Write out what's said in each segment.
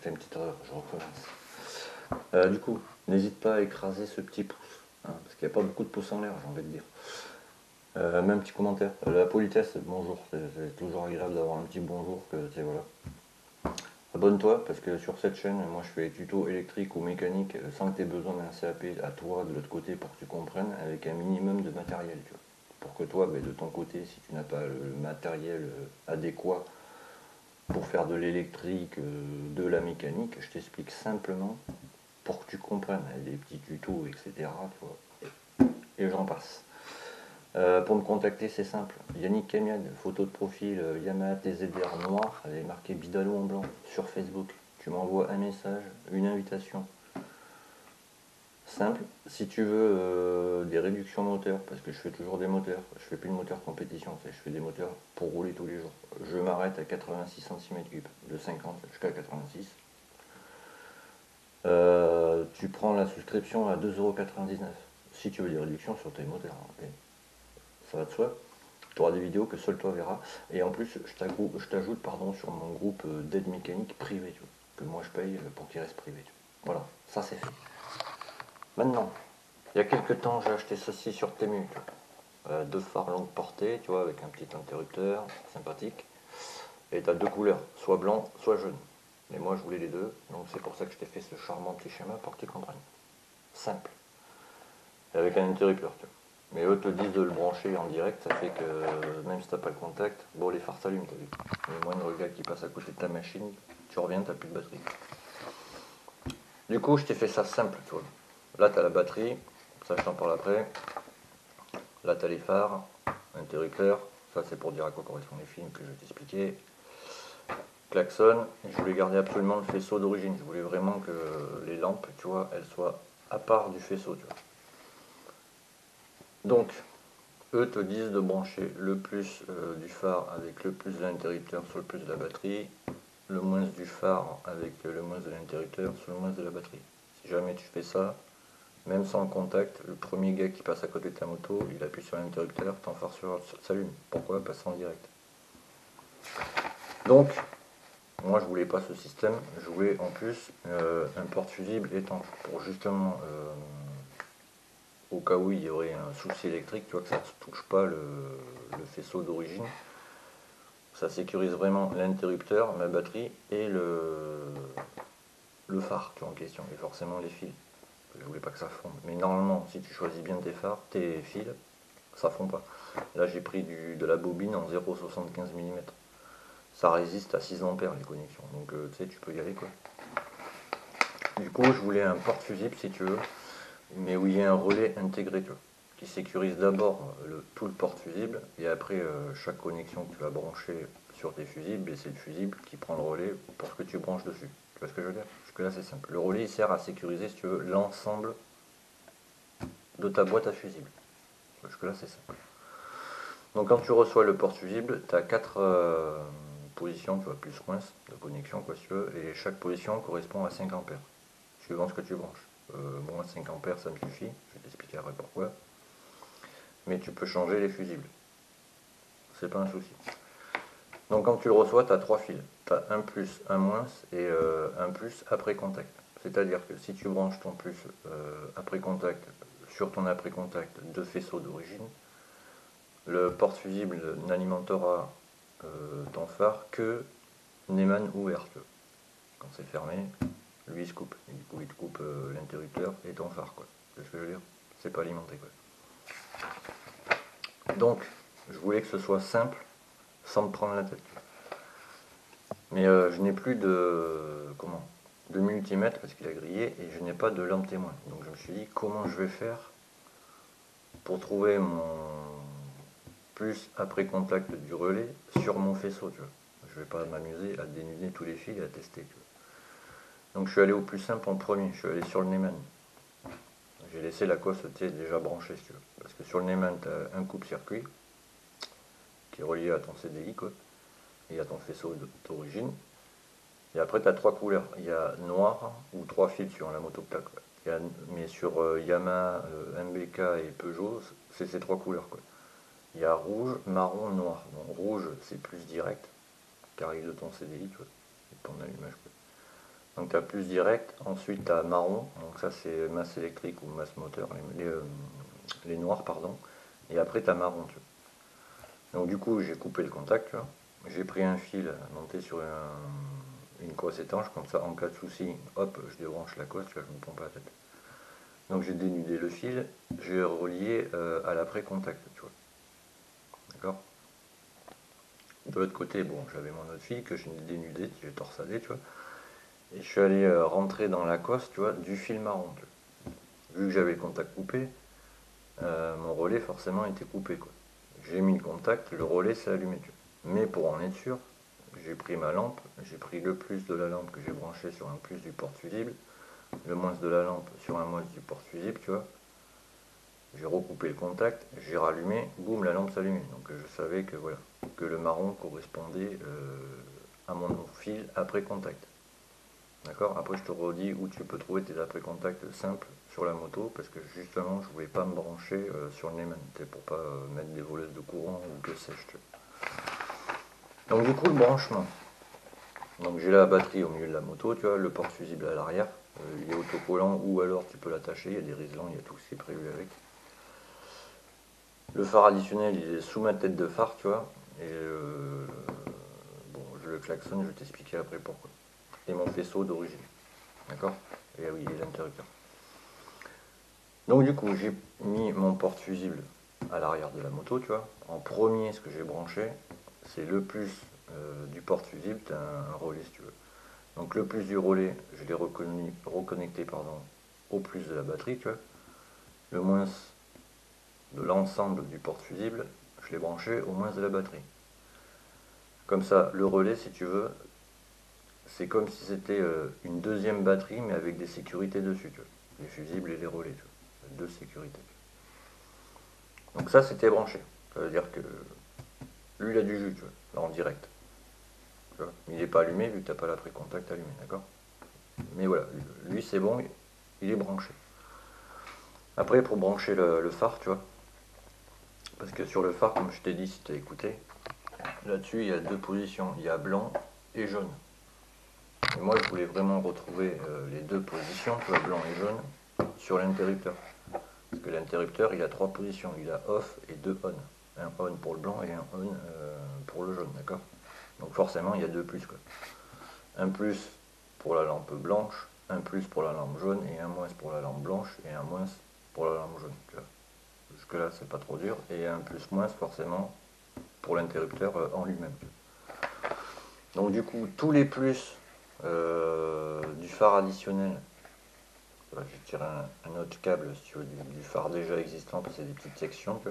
fait une petite erreur, je recommence. Du coup, n'hésite pas à écraser ce petit pouce, hein, parce qu'il n'y a pas beaucoup de pouces en l'air, j'ai envie de dire. Même un petit commentaire. La politesse, bonjour, c'est toujours agréable d'avoir un petit bonjour, que tu sais, voilà. Abonne-toi, parce que sur cette chaîne, moi je fais des tutos électriques ou mécaniques sans que tu aies besoin d'un CAP à toi de l'autre côté pour que tu comprennes, avec un minimum de matériel, tu vois. Pour que toi, de ton côté, si tu n'as pas le matériel adéquat pour faire de l'électrique, de la mécanique, je t'explique simplement pour que tu comprennes, des petits tutos, etc. Tu vois, et j'en passe. Pour me contacter, c'est simple. Yannick Camiad, photo de profil, Yamaha TZR noir, elle est marquée Bidalou en blanc sur Facebook. Tu m'envoies un message, une invitation. Simple. Si tu veux des réductions moteurs, parce que je fais toujours des moteurs, je fais plus de moteurs compétition, je fais des moteurs pour rouler tous les jours. Je m'arrête à 86 cm3, de 50 jusqu'à 86. Tu prends la souscription à 2,99 €. Si tu veux des réductions sur tes moteurs, hein, ça va de soi. Tu auras des vidéos que seul toi verras. Et en plus, je t'ajoute sur mon groupe d'aide mécanique privé, tu vois, que moi je paye pour qu'il reste privé. Tu vois. Voilà, ça c'est fait. Maintenant, il y a quelques temps, j'ai acheté ceci sur Temu. Deux phares longue portée, tu vois, avec un petit interrupteur sympathique. Et tu as deux couleurs, soit blanc, soit jaune. Mais moi je voulais les deux, donc c'est pour ça que je t'ai fait ce charmant petit schéma pour que tu comprennes. Simple. Et avec un interrupteur, tu vois. Mais eux te disent de le brancher en direct, ça fait que même si t'as pas le contact, bon les phares s'allument, t'as vu. Le moindre gars qui passe à côté de ta machine, tu reviens, t'as plus de batterie. Du coup, je t'ai fait ça simple, tu vois. Là, t'as la batterie, ça je t'en parle après. Là, t'as les phares, interrupteur, ça c'est pour dire à quoi correspondent les films que je vais t'expliquer. Klaxon, je voulais garder absolument le faisceau d'origine, je voulais vraiment que les lampes, tu vois, elles soient à part du faisceau, tu vois. Donc, eux te disent de brancher le plus du phare avec le plus de l'interrupteur sur le plus de la batterie, le moins du phare avec le moins de l'interrupteur sur le moins de la batterie. Si jamais tu fais ça, même sans contact, le premier gars qui passe à côté de ta moto, il appuie sur l'interrupteur, ton phare s'allume. Pourquoi? Parce qu'en direct. Donc, moi je voulais pas ce système, je voulais en plus un porte-fusible étanche pour justement au cas où il y aurait un souci électrique, tu vois, que ça ne touche pas le faisceau d'origine. Ça sécurise vraiment l'interrupteur, ma batterie et le phare tu vois, en question, et forcément les fils. Je voulais pas que ça fonde. Mais normalement, si tu choisis bien tes phares, tes fils, ça fond pas. Là j'ai pris de la bobine en 0,75 mm. Ça résiste à 6 ampères les connexions. Donc tu sais, tu peux y aller quoi. Du coup, je voulais un porte-fusible si tu veux, mais où il y a un relais intégré, tu vois, qui sécurise d'abord tout le porte-fusible, et après chaque connexion que tu vas brancher sur tes fusibles, et c'est le fusible qui prend le relais pour ce que tu branches dessus. Tu vois ce que je veux dire? Parce que là c'est simple. Le relais il sert à sécuriser, si tu veux, l'ensemble de ta boîte à fusibles. Parce que là c'est simple. Donc quand tu reçois le porte-fusible, tu as 4 positions, tu vois, plus moins de connexion, quoi, si tu veux, et chaque position correspond à 5 ampères, suivant ce que tu branches. Moi 5 ampères ça me suffit, je vais t'expliquer après pourquoi. Mais tu peux changer les fusibles, c'est pas un souci. Donc quand tu le reçois, tu as 3 fils. Tu as un plus, un moins et un plus après contact. C'est-à-dire que si tu branches ton plus après contact sur ton après contact de faisceau d'origine, le porte-fusible n'alimentera ton phare que Neyman ouvert. Quand c'est fermé, lui il se coupe. Et du coup il te coupe l'interrupteur et ton phare, quoi. C'est ce que je veux dire? C'est pas alimenté, quoi. Donc je voulais que ce soit simple sans me prendre la tête. Mais je n'ai plus de multimètre parce qu'il a grillé et je n'ai pas de lampe témoin. Donc je me suis dit comment je vais faire pour trouver mon plus après contact du relais sur mon faisceau, tu vois. Je vais pas m'amuser à dénuder tous les fils et à tester, tu vois. Donc je suis allé au plus simple en premier, je suis allé sur le Neyman. J'ai laissé la cosse déjà branchée, si tu veux. Parce que sur le Neyman, tu as un coupe-circuit qui est relié à ton CDI, quoi, et à ton faisceau d'origine. Et après, tu as 3 couleurs. Il y a noir ou 3 fils sur la moto que tu as. Mais sur Yamaha, MBK et Peugeot, c'est ces 3 couleurs, quoi. Il y a rouge, marron, noir. Donc, rouge, c'est plus direct, car il est de ton CDI, tu vois, et ton allumage, quoi. Donc tu as plus direct, ensuite tu as marron, donc ça c'est masse électrique ou masse moteur, les noirs, pardon. Et après tu as marron, tu vois. Donc du coup j'ai coupé le contact, tu vois. J'ai pris un fil monté sur une cosse étanche, comme ça en cas de souci, hop, je débranche la cosse, tu vois, je me prends pas la tête. Donc j'ai dénudé le fil, j'ai relié à l'après-contact, tu vois. D'accord. De l'autre côté, bon, j'avais mon autre fil que j'ai dénudé, j'ai torsadé, tu vois. Et je suis allé rentrer dans la cosse, tu vois, du fil marron. Tu vois. Vu que j'avais le contact coupé, mon relais forcément était coupé, quoi. J'ai mis le contact, le relais s'est allumé, tu vois. Mais pour en être sûr, j'ai pris ma lampe, j'ai pris le plus de la lampe que j'ai branché sur un plus du porte-fusible, le moins de la lampe sur un moins du porte-fusible, tu vois. J'ai recoupé le contact, j'ai rallumé, boum, la lampe s'allumait. Donc je savais que voilà, que le marron correspondait à mon fil après contact. D'accord. Après je te redis où tu peux trouver tes après-contacts simples sur la moto, parce que justement je voulais pas me brancher sur le Neyman, pour pas mettre des voleuses de courant ou que sais-je. Donc du coup le branchement. Donc j'ai la batterie au milieu de la moto, tu vois, le porte-fusible à l'arrière, il est autocollant ou alors tu peux l'attacher, il y a des riselants, il y a tout ce qui est prévu avec. Le phare additionnel il est sous ma tête de phare, tu vois, et bon je le klaxonne, je vais t'expliquer après pourquoi. Et mon faisceau d'origine, d'accord. Et oui, il est l'interrupteur. Donc du coup j'ai mis mon porte-fusible à l'arrière de la moto, tu vois. En premier, ce que j'ai branché, c'est le plus du porte-fusible, tu as un relais si tu veux. Donc le plus du relais, je l'ai reconnecté au plus de la batterie, tu vois. Le moins de l'ensemble du porte-fusible, je l'ai branché au moins de la batterie. Comme ça, le relais, si tu veux, c'est comme si c'était une deuxième batterie, mais avec des sécurités dessus, tu vois. Les fusibles et les relais, tu vois. Deux sécurités. Donc ça, c'était branché. Ça veut dire que lui, il a du jus, tu vois, là en direct. Tu vois. Il n'est pas allumé vu que tu n'as pas l'après-contact allumé, d'accord. Mais voilà, lui, c'est bon, il est branché. Après, pour brancher le phare, tu vois, parce que sur le phare, comme je t'ai dit, si tu as écouté, là-dessus, il y a deux positions. Il y a blanc et jaune. Et moi, je voulais vraiment retrouver les deux positions, tu vois, blanc et jaune, sur l'interrupteur. Parce que l'interrupteur, il a trois positions. Il a off et deux on. Un on pour le blanc et un on pour le jaune, d'accord. Donc forcément, il y a deux plus, quoi. Un plus pour la lampe blanche, un plus pour la lampe jaune, et un moins pour la lampe blanche, et un moins pour la lampe jaune, tu vois. Jusque là, c'est pas trop dur. Et un plus moins, forcément, pour l'interrupteur en lui-même. Donc du coup, tous les plus du phare additionnel, voilà, je tire un autre câble si tu veux, du phare déjà existant, parce que c'est des petites sections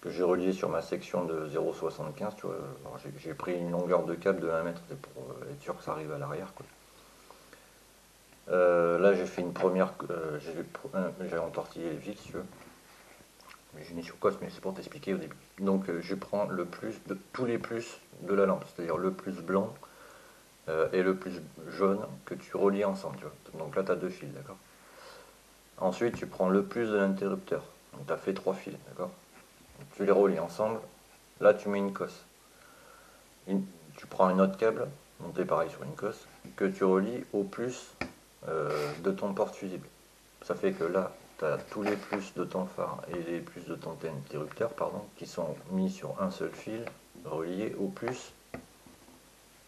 que j'ai reliées sur ma section de 0,75, tu vois. J'ai pris une longueur de câble de 1 mètre pour être sûr que ça arrive à l'arrière, quoi. Là j'ai fait une première, j'ai entortillé les fils, si tu veux. Mais j'ai mis sur cosse, mais c'est pour t'expliquer au début. Donc je prends le plus de tous les plus de la lampe, c'est-à-dire le plus blanc et le plus jaune que tu relis ensemble, tu vois. Donc là tu as deux fils, d'accord. Ensuite tu prends le plus de l'interrupteur, donc tu as fait trois fils, d'accord. Tu les relis ensemble, là tu mets une cosse. Tu prends un autre câble, monté pareil sur une cosse, que tu relis au plus de ton porte-fusible. Ça fait que là, tu as tous les plus de ton phare et les plus de ton interrupteur, pardon, qui sont mis sur un seul fil, reliés au plus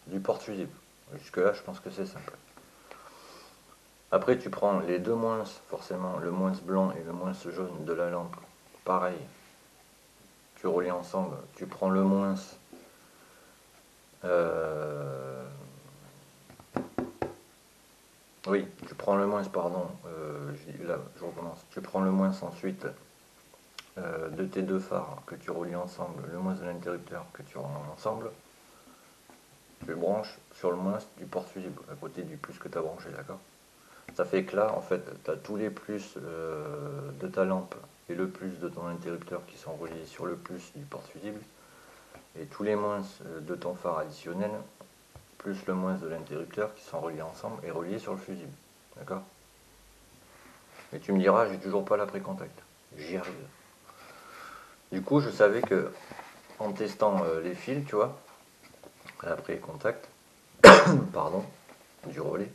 du porte-fusible. Jusque là, je pense que c'est simple. Après, tu prends les deux moins, forcément, le moins blanc et le moins jaune de la lampe, pareil. Tu relis ensemble, tu prends le moins oui, tu prends le moins, pardon, là je recommence. Tu prends le moins ensuite de tes deux phares que tu relis ensemble, le moins de l'interrupteur que tu relis ensemble. Tu branches sur le moins du porte-fusible, à côté du plus que tu as branché, d'accord. Ça fait que là, en fait, tu as tous les plus de ta lampe et le plus de ton interrupteur qui sont reliés sur le plus du porte-fusible, et tous les moins de ton phare additionnel, plus le moins de l'interrupteur qui sont reliés ensemble et reliés sur le fusible, d'accord. Et tu me diras, j'ai toujours pas l'après-contact. J'y arrive. Du coup, je savais que en testant les fils, tu vois, l'après-contact, pardon, du relais.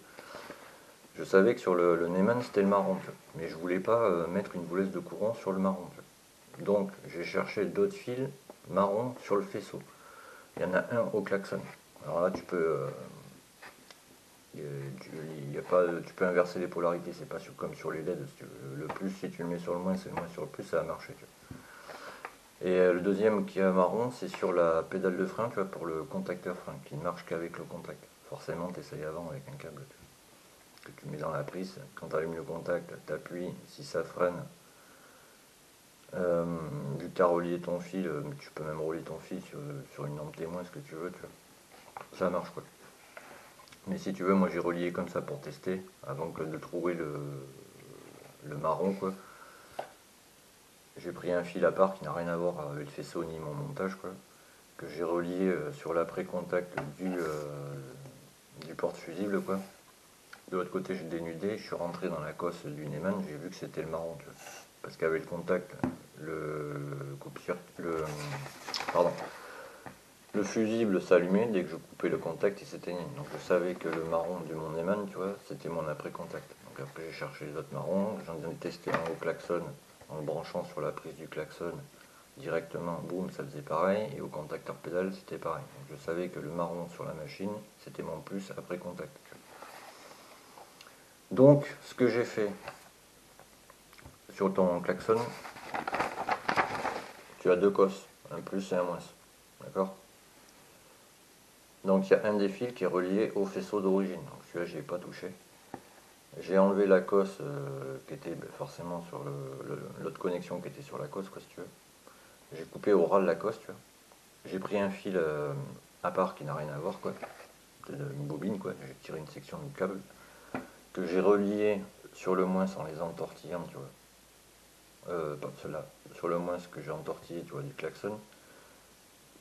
Je savais que sur le Neyman c'était le marron, tu vois. Mais je voulais pas mettre une boulette de courant sur le marron, tu vois. Donc j'ai cherché d'autres fils marron sur le faisceau. Il y en a un au klaxon. Alors là tu peux tu peux inverser les polarités, c'est pas comme sur les LED. Si tu veux. Le plus, si tu le mets sur le moins, c'est le moins sur le plus, ça va marcher. Tu vois. Et le deuxième qui est marron, c'est sur la pédale de frein, tu vois, pour le contacteur frein, qui ne marche qu'avec le contact. Forcément, tu essayes avant avec un câble que tu mets dans la prise. Quand tu allumes le contact, tu appuies, si ça freine, vu que tu as relié ton fil, tu peux même relier ton fil sur une lampe témoin, ce que tu veux, tu vois. Ça marche quoi. Mais si tu veux, moi j'ai relié comme ça pour tester, avant de trouver le marron quoi. J'ai pris un fil à part qui n'a rien à voir avec le faisceau ni mon montage quoi, que j'ai relié sur l'après-contact du porte-fusible quoi. De l'autre côté j'ai dénudé, je suis rentré dans la cosse du Neyman, j'ai vu que c'était le marron tu vois. Parce qu'avec le contact, pardon, le fusible s'allumait, dès que je coupais le contact il s'éteignait. Donc je savais que le marron du mon Neyman, tu vois, c'était mon après-contact. Donc après j'ai cherché les autres marrons, j'en ai testé un au klaxon en le branchant sur la prise du klaxon directement, boum, ça faisait pareil, et au contacteur pédale c'était pareil. Donc je savais que le marron sur la machine, c'était mon plus après-contact. Donc ce que j'ai fait sur ton klaxon, tu as deux cosses, un plus et un moins, d'accord? Donc il y a un des fils qui est relié au faisceau d'origine, donc celui-là j'y ai pas touché. J'ai enlevé la cosse qui était forcément sur l'autre connexion qui était sur la cosse, quoi, si tu veux. J'ai coupé au ras de la cosse, tu vois. J'ai pris un fil à part qui n'a rien à voir, quoi. Une bobine, quoi. J'ai tiré une section du câble que j'ai relié sur le moins en les entortillant, tu vois. Pas cela, sur le moins que j'ai entortillé, tu vois, du klaxon,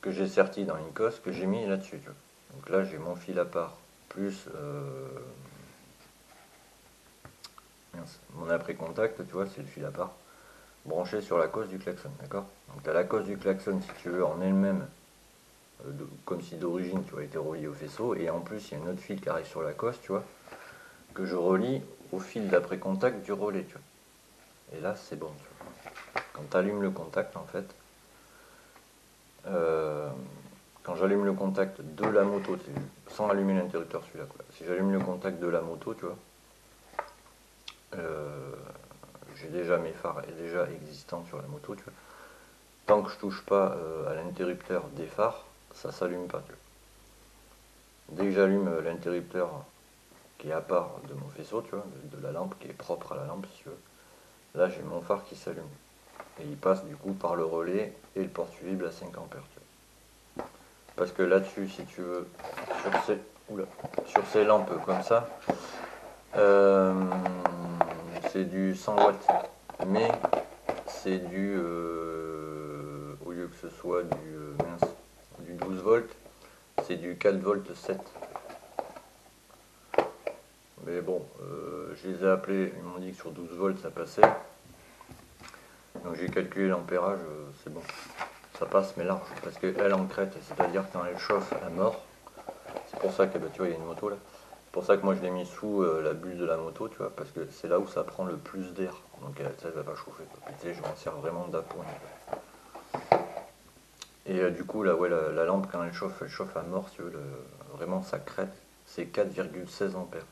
que j'ai serti dans une cosse que j'ai mis là-dessus, tu vois. Donc là, j'ai mon fil à part, plus mon après-contact, tu vois, c'est le fil à part, branché sur la cosse du klaxon, d'accord? Donc tu as la cosse du klaxon, si tu veux, en elle-même, comme si d'origine, tu vois, était reliée au faisceau, et en plus, il y a un autre fil qui arrive sur la cosse, tu vois, que je relie au fil d'après-contact du relais, tu vois. Et là, c'est bon, tu vois. Quand tu allumes le contact, en fait, quand j'allume le contact de la moto, sans allumer l'interrupteur celui-là, quoi. Si j'allume le contact de la moto, tu vois, j'ai déjà mes phares déjà existants sur la moto, tu vois. Tant que je touche pas à l'interrupteur des phares, ça s'allume pas, tu vois. Dès que j'allume l'interrupteur qui est à part de mon faisceau, tu vois, de la lampe, qui est propre à la lampe, si tu veux, là j'ai mon phare qui s'allume. Et il passe du coup par le relais et le porte-fusible à 5 ampères, tu vois. Parce que là-dessus, si tu veux, sur ces lampes comme ça, c'est du 100 watts. Mais c'est au lieu que ce soit du 12 volts, c'est du 4 volts 7. Mais bon, je les ai appelés, ils m'ont dit que sur 12 volts ça passait. Donc j'ai calculé l'ampérage, c'est bon. Ça passe mais large, parce qu'elle en crête, c'est-à-dire quand elle chauffe à mort, c'est pour ça que, bah, tu vois, il y a une moto là. C'est pour ça que moi je l'ai mis sous la bulle de la moto, tu vois, parce que c'est là où ça prend le plus d'air. Donc ça ne va pas chauffer. Puis, tu sais, je m'en sers vraiment d'appoint. Et du coup, là, ouais, la lampe, quand elle chauffe à mort, si tu veux, vraiment ça crête, c'est 4,16 ampères.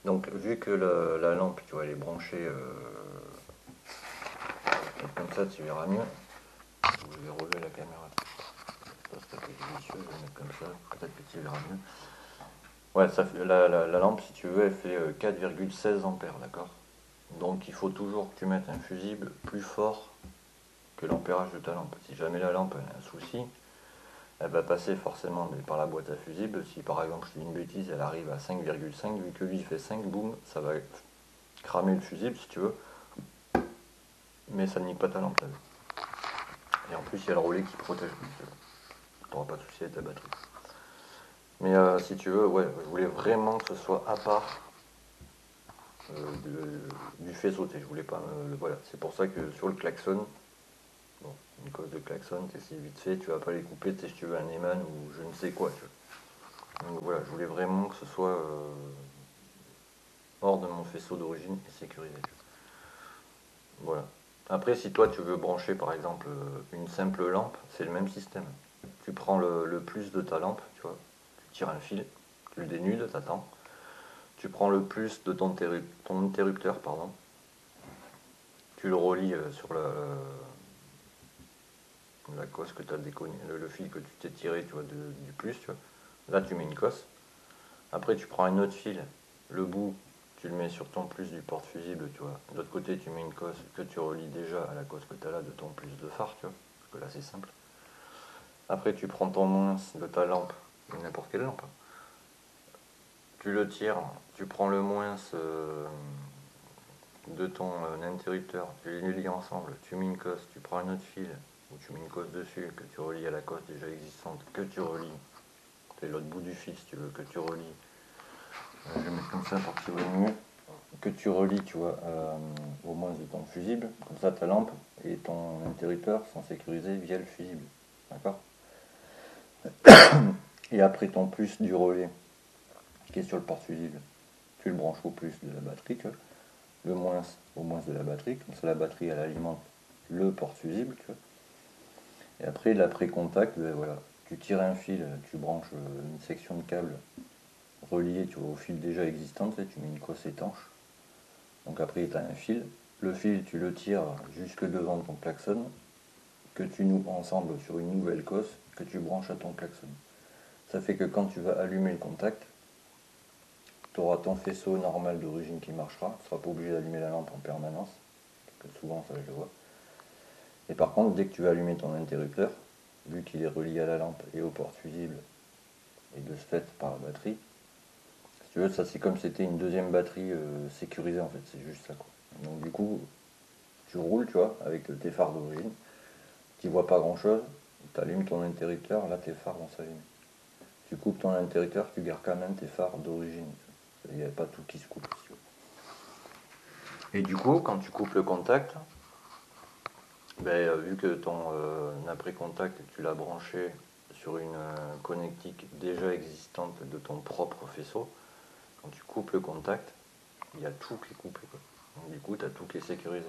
Donc, vu que la lampe, tu vois, elle est branchée comme ça, tu verras mieux. Je vais relever la caméra. C'est un peu vicieux, je vais mettre comme ça, peut-être que tu verras mieux. Ouais, ça fait, la lampe, si tu veux, elle fait 4,16 ampères, d'accord? Donc, il faut toujours que tu mettes un fusible plus fort que l'ampérage de ta lampe. Si jamais la lampe a un souci, elle va passer forcément par la boîte à fusible. Si par exemple, je dis une bêtise, elle arrive à 5,5, vu que lui il fait 5, boum, ça va cramer le fusible si tu veux. Mais ça ne nique pas ta lampe, et en plus, il y a le relais qui protège. Tu n'auras pas de souci avec ta batterie. Mais si tu veux, ouais, je voulais vraiment que ce soit à part du faisceau. Je voulais pas. Voilà, c'est pour ça que sur le klaxon, bon, une cause de klaxon, c'est vite fait, tu vas pas les couper, si tu veux un Neyman ou je ne sais quoi. Tu vois. Donc voilà, je voulais vraiment que ce soit hors de mon faisceau d'origine et sécurisé. Voilà. Après, si toi tu veux brancher par exemple une simple lampe, c'est le même système. Tu prends le plus de ta lampe, tu vois, tu tires un fil, tu le dénudes, t'attends. Tu prends le plus de ton interrupteur, pardon, tu le relis sur la cosse que tu as déconné, le fil que tu t'es tiré, tu vois, du plus, tu vois. Là, tu mets une cosse. Après, tu prends un autre fil, le bout, tu le mets sur ton plus du porte-fusible, tu vois. De l'autre côté, tu mets une cosse que tu relis déjà à la cosse que tu as là de ton plus de phare, tu vois. Parce que là, c'est simple. Après, tu prends ton moins de ta lampe, n'importe quelle lampe. Tu le tires, tu prends le moins de ton interrupteur, tu les lis ensemble, tu mets une cosse, tu prends un autre fil, ou tu mets une cosse dessus, que tu relis à la cosse déjà existante, que tu relis, c'est l'autre bout du fil si tu veux, que tu relis, je vais mettre comme ça pour que tu vois mieux, que tu relis, tu vois, au moins de ton fusible, comme ça ta lampe et ton interrupteur sont sécurisés via le fusible, d'accord. Et après ton plus du relais, qui est sur le porte-fusible, tu le branches au plus de la batterie, tu vois, le moins au moins de la batterie, comme ça la batterie elle alimente le porte-fusible, tu vois. Et après l'après-contact, ben voilà, tu tires un fil, tu branches une section de câble reliée, tu vois, au fil déjà existant, tu mets une cosse étanche. Donc après tu as un fil, le fil tu le tires jusque devant ton klaxon, que tu noues ensemble sur une nouvelle cosse que tu branches à ton klaxon. Ça fait que quand tu vas allumer le contact, tu auras ton faisceau normal d'origine qui marchera, tu ne seras pas obligé d'allumer la lampe en permanence, parce que souvent ça je le vois. Et par contre, dès que tu vas allumer ton interrupteur, vu qu'il est relié à la lampe et au porte-fusible, et de ce fait par la batterie, si tu veux, ça c'est comme si c'était une deuxième batterie sécurisée en fait, c'est juste ça quoi. Donc du coup, tu roules, tu vois, avec tes phares d'origine, tu vois pas grand chose, tu allumes ton interrupteur, là tes phares vont s'allumer. Tu coupes ton interrupteur, tu gardes quand même tes phares d'origine. Il n'y a pas tout qui se coupe. Si tu veux. Et du coup, quand tu coupes le contact, ben, vu que ton après-contact, tu l'as branché sur une connectique déjà existante de ton propre faisceau, quand tu coupes le contact, il y a tout qui est coupé. Quoi. Donc, du coup, tu as tout qui est sécurisé.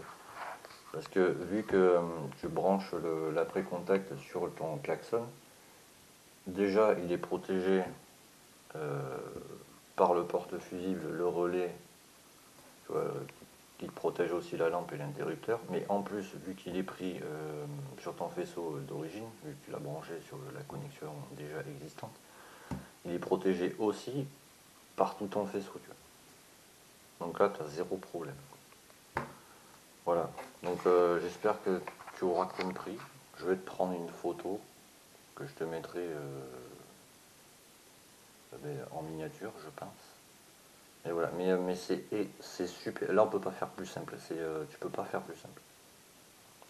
Parce que vu que tu branches l'après-contact sur ton klaxon, déjà il est protégé euh, par le porte-fusible, le relais, tu vois, qui te protège aussi la lampe et l'interrupteur, mais en plus, vu qu'il est pris sur ton faisceau d'origine, vu que tu l'as branché sur la connexion déjà existante, il est protégé aussi par tout ton faisceau. Tu vois. Donc là, tu as zéro problème. Voilà, donc j'espère que tu auras compris. Je vais te prendre une photo que je te mettrai en miniature, je pense. Et voilà, mais c'est super. Là, on peut pas faire plus simple. Tu peux pas faire plus simple.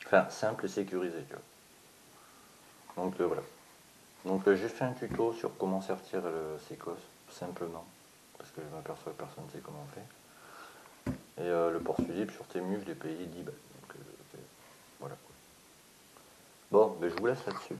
Enfin, simple et sécurisé, tu vois. Donc voilà. Donc j'ai fait un tuto sur comment sortir le sécos, simplement, parce que je m'aperçois que personne ne sait comment on fait. Et le porte-fusible sur Temu, je l'ai payé 10 balles. Donc voilà. Bon, ben, je vous laisse là-dessus.